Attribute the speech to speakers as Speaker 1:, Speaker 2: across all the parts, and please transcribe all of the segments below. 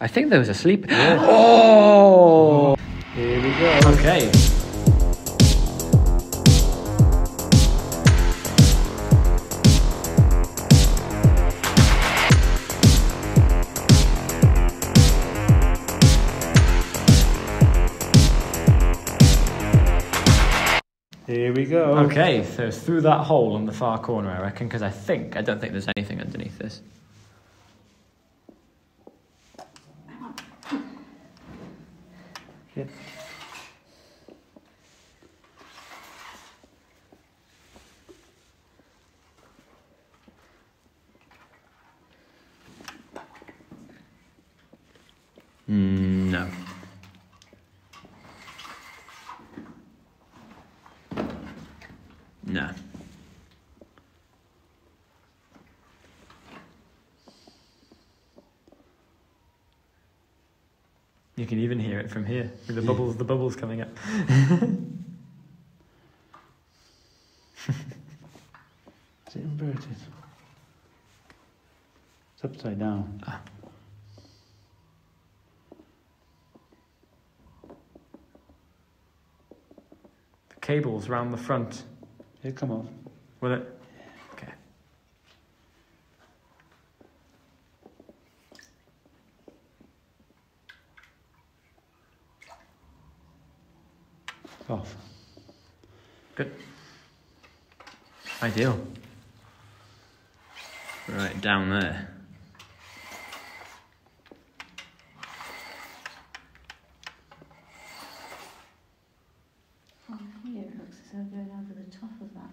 Speaker 1: I think there was a sleep. Yeah. Oh!
Speaker 2: Here we go.
Speaker 1: Okay.
Speaker 2: Here we go.
Speaker 1: Okay, so it's through that hole in the far corner, I reckon, because I don't think there's anything underneath this.
Speaker 2: Yeah.
Speaker 1: No. No. You can even hear it from here, with the bubbles coming up.
Speaker 2: Is it inverted? It's upside down.
Speaker 1: Ah. The cable's round the front.
Speaker 2: It'll come off.
Speaker 1: Will it? Okay.
Speaker 2: It's off.
Speaker 1: Good. Ideal. Right, down there.
Speaker 3: Oh, here it looks as though going over the top of that.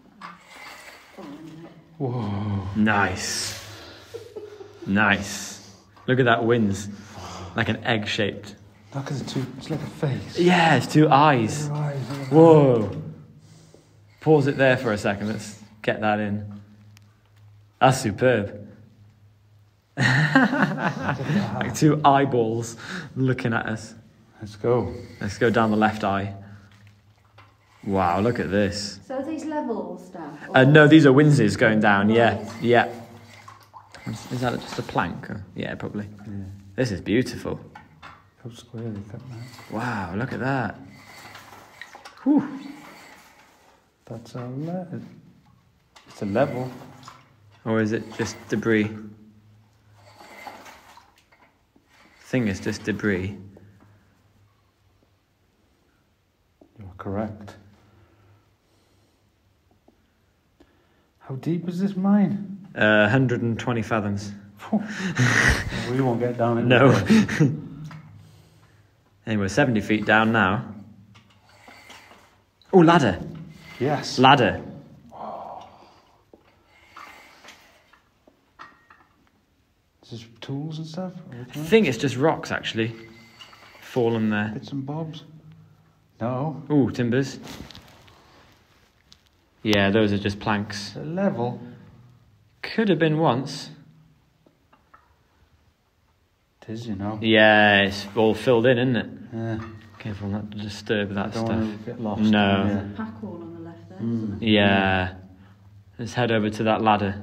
Speaker 2: Whoa.
Speaker 1: Nice. Nice. Look at that wings. Like an egg shaped.
Speaker 2: Look at the two, it's like a face.
Speaker 1: Yeah, it's two eyes. Whoa. Pause it there for a second. Let's get that in. That's superb. Like two eyeballs looking at us.
Speaker 2: Let's go.
Speaker 1: Let's go down the left eye. Wow, look at this.
Speaker 3: So are these level stuff?
Speaker 1: No, these are winzes going down. Yeah, yeah. Is that just a plank? Yeah, probably.
Speaker 2: Yeah.
Speaker 1: This is beautiful.
Speaker 2: How square they cut that.
Speaker 1: Wow, look at that. Whew.
Speaker 2: That's it's a level.
Speaker 1: Or is it just debris? I think it's just debris.
Speaker 2: You're correct. How deep is this mine?
Speaker 1: 120 fathoms.
Speaker 2: We won't get down it.
Speaker 1: No. And we're 70 feet down now. Oh, ladder.
Speaker 2: Yes.
Speaker 1: Ladder.
Speaker 2: Is this tools and stuff?
Speaker 1: I think it's just rocks, actually. Fallen there.
Speaker 2: Bits and bobs? No.
Speaker 1: Ooh, timbers. Yeah, those are just planks.
Speaker 2: It's a level.
Speaker 1: Could have been once.
Speaker 2: It is, you know.
Speaker 1: Yeah, it's all filled in, isn't it?
Speaker 2: Yeah.
Speaker 1: Careful not to disturb that
Speaker 2: Don't
Speaker 1: stuff.
Speaker 2: want to get lost.
Speaker 1: No.
Speaker 3: There's a pack all on the left there, isn't there?
Speaker 1: Yeah. Let's head over to that ladder.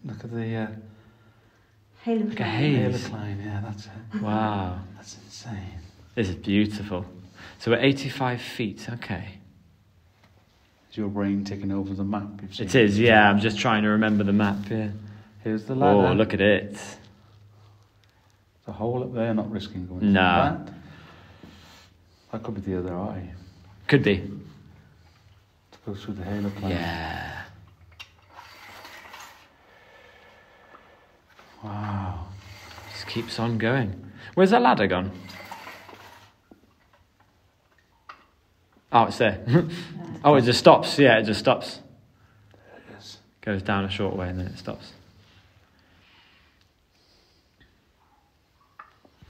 Speaker 2: Look at the
Speaker 3: Halo
Speaker 1: Like a
Speaker 3: climb.
Speaker 1: haze.
Speaker 2: climb. Yeah, that's it.
Speaker 1: Wow.
Speaker 2: That's insane.
Speaker 1: This is beautiful. So we're 85 feet, okay.
Speaker 2: Is your brain taking over the map? You've seen?
Speaker 1: It is, yeah. I'm just trying to remember the map, yeah.
Speaker 2: Here's the ladder.
Speaker 1: Oh, look at it.
Speaker 2: There's a hole up there, not risking going through
Speaker 1: Nah.
Speaker 2: that. That could be the other eye.
Speaker 1: Could be.
Speaker 2: To go through the halo climb.
Speaker 1: Yeah.
Speaker 2: Wow.
Speaker 1: Just keeps on going. Where's that ladder gone? Oh, it's there. Oh, it just stops. Yeah, it just stops.
Speaker 2: There it is.
Speaker 1: Goes down a short way and then it stops.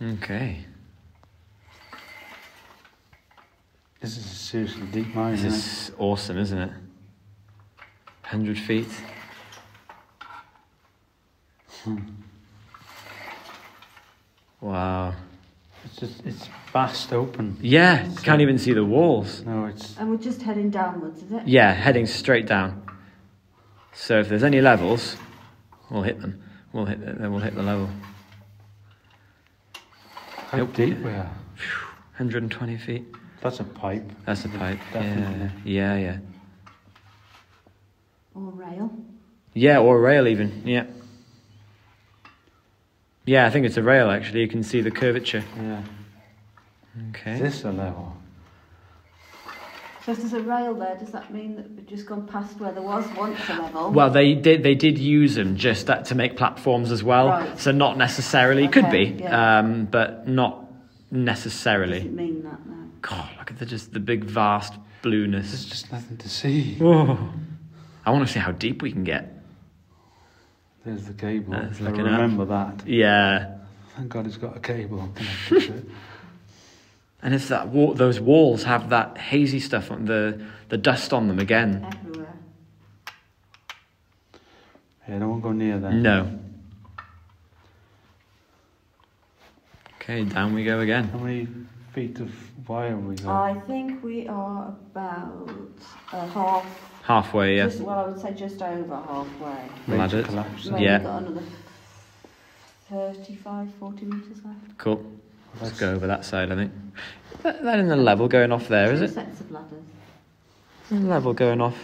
Speaker 1: Okay.
Speaker 2: This is a seriously deep mine.
Speaker 1: This is awesome, isn't it? 100 feet. Wow.
Speaker 2: It's vast open.
Speaker 1: Yeah, you can't even see the walls.
Speaker 2: No, it's
Speaker 3: And we're just heading downwards, is it?
Speaker 1: Yeah, heading straight down. So if there's any levels, we'll hit them. Then we'll hit the level.
Speaker 2: How deep we are.
Speaker 1: 120 feet.
Speaker 2: That's a pipe.
Speaker 1: That's a pipe.
Speaker 2: Definitely.
Speaker 1: Yeah.
Speaker 3: Or rail.
Speaker 1: Yeah, or a rail even. Yeah. Yeah, I think it's a rail actually. You can see the curvature.
Speaker 2: Yeah.
Speaker 1: Okay.
Speaker 2: Is this a level?
Speaker 3: So if there's a rail there, does that mean that we've just gone past where there was once a level?
Speaker 1: Well, they did use them just to make platforms as well.
Speaker 3: Right.
Speaker 1: So not necessarily. Could
Speaker 3: Okay,
Speaker 1: be,
Speaker 3: yeah.
Speaker 1: But not necessarily.
Speaker 3: Doesn't mean that, no.
Speaker 1: God, look at the big vast blueness.
Speaker 2: There's just nothing to see.
Speaker 1: Whoa. I want to see how deep we can get.
Speaker 2: There's the cable.
Speaker 1: That's
Speaker 2: I
Speaker 1: looking
Speaker 2: remember that.
Speaker 1: Yeah.
Speaker 2: Thank God it's got a cable connected to it.
Speaker 1: And it's that those walls have that hazy stuff on the dust on them again.
Speaker 3: Everywhere.
Speaker 2: Yeah, don't go near that.
Speaker 1: No. Okay, down we go again.
Speaker 2: How many feet of wire have we got?
Speaker 3: I think we are about
Speaker 1: Halfway, yeah.
Speaker 3: Well, I would say just over halfway.
Speaker 1: Ladder.
Speaker 2: Collapse.
Speaker 3: Maybe
Speaker 1: Yeah.
Speaker 3: got another 35, 40 metres left.
Speaker 1: Cool. Let's go over that side, I think. That in the level going off there, is
Speaker 3: Two
Speaker 1: it?
Speaker 3: sets of ladders.
Speaker 1: The level going off.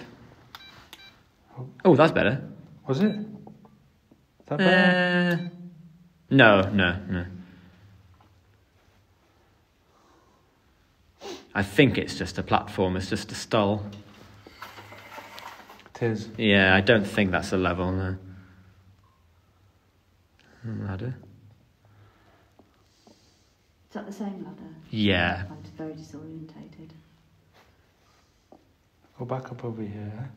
Speaker 1: Oh, that's better.
Speaker 2: Was it? Is that better?
Speaker 1: No. I think it's just a platform. It's just a stall.
Speaker 2: It is.
Speaker 1: Yeah, I don't think that's a level, no. Ladder.
Speaker 3: Is that the same ladder?
Speaker 1: Yeah.
Speaker 3: I'm just very disorientated.
Speaker 2: Go back up over here.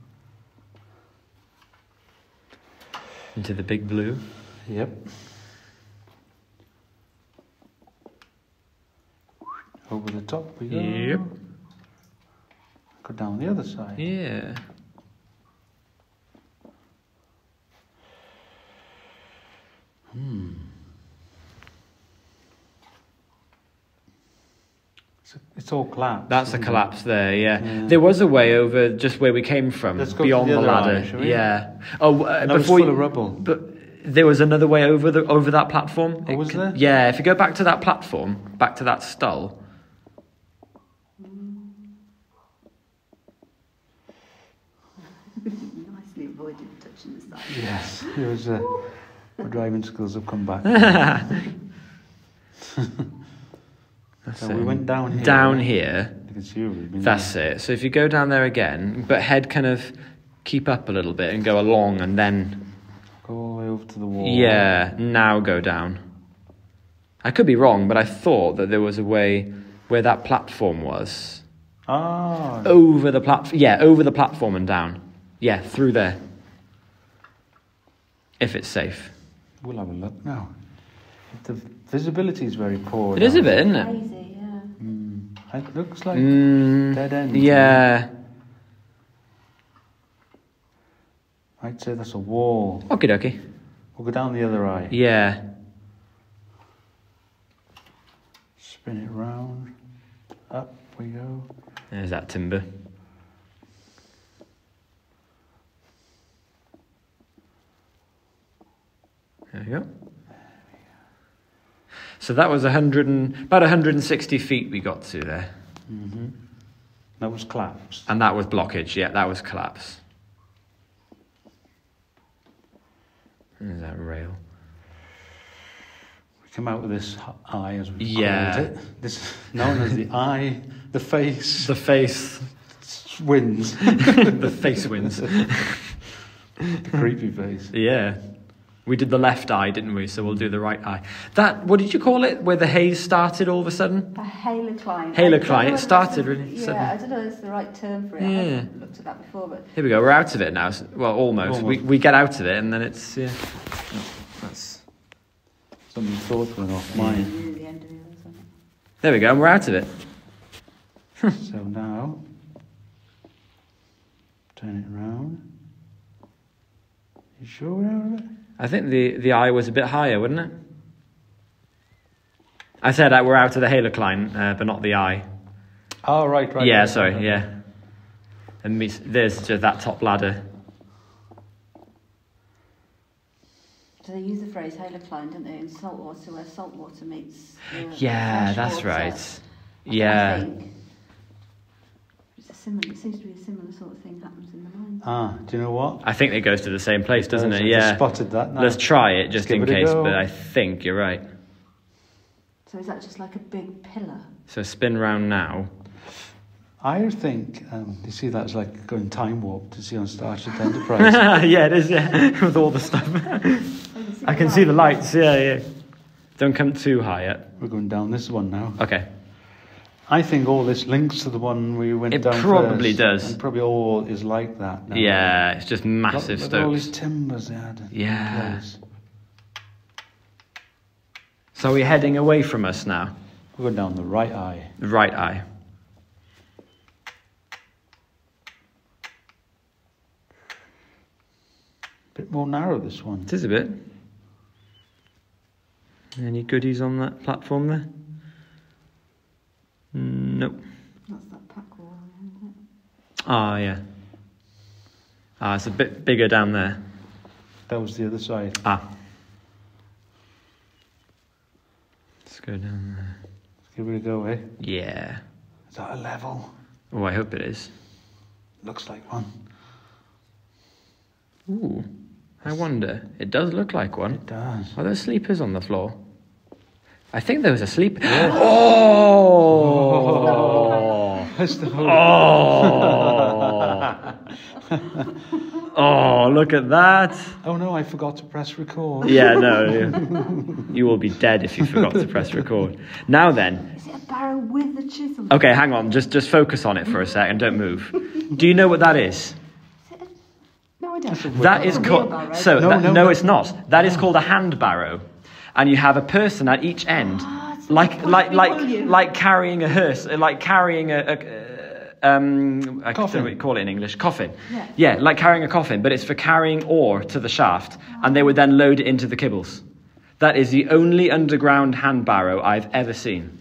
Speaker 1: Into the big blue.
Speaker 2: Yep. Over the top we go.
Speaker 1: Yep.
Speaker 2: Go down the other side.
Speaker 1: Yeah.
Speaker 2: It's all collapsed.
Speaker 1: That's a
Speaker 2: isn't it?
Speaker 1: collapse there, yeah.
Speaker 2: Yeah.
Speaker 1: There was a way over just where we came from,
Speaker 2: Let's go
Speaker 1: beyond
Speaker 2: to
Speaker 1: the
Speaker 2: the other
Speaker 1: ladder.
Speaker 2: eye, shall we?
Speaker 1: Yeah. Oh,
Speaker 2: And it was
Speaker 1: before
Speaker 2: full of rubble.
Speaker 1: But there was another way over that platform.
Speaker 2: Oh, was there?
Speaker 1: Yeah, if you go back to that platform, back to that stall.
Speaker 3: Nicely avoided touching the side.
Speaker 2: Yes. It was. My driving skills have come back. So we went down here.
Speaker 1: Down here.
Speaker 2: You can see we've been
Speaker 1: That's it. So if you go down there again, but head kind of keep up a little bit and go along, and then
Speaker 2: Go all the way over to the wall.
Speaker 1: yeah, now go down. I could be wrong, but I thought that there was a way where that platform was.
Speaker 2: Ah.
Speaker 1: Over the platform. Yeah, over the platform and down. Yeah, through there. If it's safe.
Speaker 2: We'll have a look now. The visibility is very poor.
Speaker 1: It is a
Speaker 2: now.
Speaker 1: bit, isn't it?
Speaker 3: Crazy, yeah.
Speaker 2: It looks like dead end.
Speaker 1: Yeah.
Speaker 2: I'd say that's a wall.
Speaker 1: Okie dokie.
Speaker 2: We'll go down the other eye.
Speaker 1: Yeah.
Speaker 2: Spin it round. Up we go.
Speaker 1: There's that timber. There we go. So that was about 160 feet we got to there.
Speaker 2: That was collapsed.
Speaker 1: And that was blockage, yeah, that was collapse. There's that rail.
Speaker 2: We come out with this eye, as we
Speaker 1: Yeah.
Speaker 2: called it. This is known as the eye, the face.
Speaker 1: The face.
Speaker 2: Wins.
Speaker 1: The face wins.
Speaker 2: The creepy face.
Speaker 1: Yeah. We did the left eye, didn't we? So we'll do the right eye. That, what did you call it? Where the haze started all of a sudden?
Speaker 3: A halocline.
Speaker 1: Halocline, it started really
Speaker 3: Yeah,
Speaker 1: suddenly.
Speaker 3: I don't know if it's the right term for it. I
Speaker 1: Yeah.
Speaker 3: haven't looked at that before, but
Speaker 1: Here we go, we're out of it now. Well, almost.
Speaker 2: Almost.
Speaker 1: We get out of it and then it's, yeah. Oh, that's...
Speaker 2: Something thought went off
Speaker 3: near
Speaker 2: mine.
Speaker 3: the end of it or something.
Speaker 1: There we go, and we're out of it.
Speaker 2: So now, turn it round. You sure we're out of it?
Speaker 1: I think the eye was a bit higher, wasn't it? I said we're out of the halocline, but not the eye.
Speaker 2: Oh, right.
Speaker 1: Yeah,
Speaker 2: right,
Speaker 1: sorry,
Speaker 2: right.
Speaker 1: yeah. And there's just that top ladder.
Speaker 3: Do they use the phrase halocline, don't they, in saltwater, where saltwater meets
Speaker 1: Yeah,
Speaker 3: fresh
Speaker 1: that's
Speaker 3: water.
Speaker 1: right.
Speaker 3: I
Speaker 1: Yeah.
Speaker 3: think it's a similar. It seems to be a similar sort of thing happens in the mines.
Speaker 2: Ah, do you know what?
Speaker 1: I think it goes to the same place, doesn't it?
Speaker 2: I
Speaker 1: Yeah.
Speaker 2: just spotted that now.
Speaker 1: Let's try it just
Speaker 2: Let's
Speaker 1: in
Speaker 2: give it a
Speaker 1: case,
Speaker 2: go.
Speaker 1: but I think you're right.
Speaker 3: So is that just like a big pillar?
Speaker 1: So spin round now.
Speaker 2: I think, you see, that's like going time warp to see on Starship Enterprise.
Speaker 1: Yeah, it is, yeah, with all the stuff. I can see the lights, yeah. Don't come too high yet.
Speaker 2: We're going down this one now.
Speaker 1: Okay.
Speaker 2: I think all this links to the one we went
Speaker 1: It
Speaker 2: down
Speaker 1: probably
Speaker 2: first,
Speaker 1: does.
Speaker 2: and probably all is like that now.
Speaker 1: Yeah, it's just massive
Speaker 2: Look at all
Speaker 1: stokes.
Speaker 2: these timbers they had. in
Speaker 1: Yeah.
Speaker 2: place.
Speaker 1: So we're heading away from us now.
Speaker 2: We're going down the right eye.
Speaker 1: The right eye.
Speaker 2: Bit more narrow, this one.
Speaker 1: It is a bit. Any goodies on that platform there? Nope.
Speaker 3: That's that pack wall, isn't it?
Speaker 1: Ah, yeah. Ah, it's a bit bigger down there.
Speaker 2: That was the other side.
Speaker 1: Ah. Let's go down there.
Speaker 2: Let's give it a go, eh?
Speaker 1: Yeah.
Speaker 2: Is that a level?
Speaker 1: Oh, I hope it is.
Speaker 2: Looks like one.
Speaker 1: Ooh. I wonder. It does look like one.
Speaker 2: It does.
Speaker 1: Are there sleepers on the floor? I think there was a sleeper. Oh!
Speaker 2: That's the whole...
Speaker 1: Oh! Oh, look at that.
Speaker 2: Oh no, I forgot to press record.
Speaker 1: Yeah, no. You will be dead if you forgot to press record. Now then.
Speaker 3: Is it a barrow with the chisel?
Speaker 1: Okay, hang on. Just focus on it for a second. Don't move. Do you know what that is?
Speaker 3: No, I don't.
Speaker 1: That is called... So,
Speaker 2: No,
Speaker 1: it's not. That is called a hand barrow. And you have a person at each end,
Speaker 3: it's
Speaker 1: like
Speaker 3: like
Speaker 1: carrying a hearse, like carrying I don't know
Speaker 2: Coffin.
Speaker 1: what you call it in English, coffin.
Speaker 3: Yeah.
Speaker 1: Yeah, like carrying a coffin, but it's for carrying ore to the shaft, and they would then load it into the kibbles. That is the only underground hand barrow I've ever seen.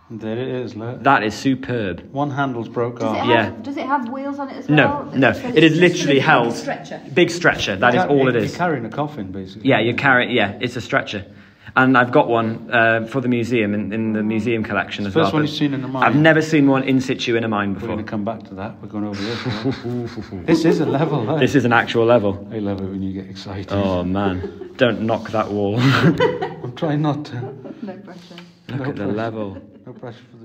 Speaker 2: There it is, look.
Speaker 1: That is superb.
Speaker 2: One handle's broke
Speaker 3: Does
Speaker 2: off.
Speaker 3: does it have wheels on it as
Speaker 1: No,
Speaker 3: well?
Speaker 1: no,
Speaker 3: So
Speaker 1: it is
Speaker 3: it's just
Speaker 1: literally
Speaker 3: like a
Speaker 1: held.
Speaker 3: stretcher.
Speaker 1: Big stretcher. That is all it is.
Speaker 2: You're carrying a coffin, basically.
Speaker 1: Yeah, you carry. Yeah, it's a stretcher, and I've got one for the museum in the museum collection as well.
Speaker 2: First one
Speaker 1: but
Speaker 2: you've seen in a mine.
Speaker 1: I've never seen one in situ in a mine
Speaker 2: We're
Speaker 1: before.
Speaker 2: going to come back to that. We're going over this one. This is a level, though.
Speaker 1: This is an actual level.
Speaker 2: I love it when you get excited.
Speaker 1: Oh man, don't knock that wall.
Speaker 2: I'm trying not to.
Speaker 3: No pressure.
Speaker 1: Look at the level.
Speaker 2: No pressure for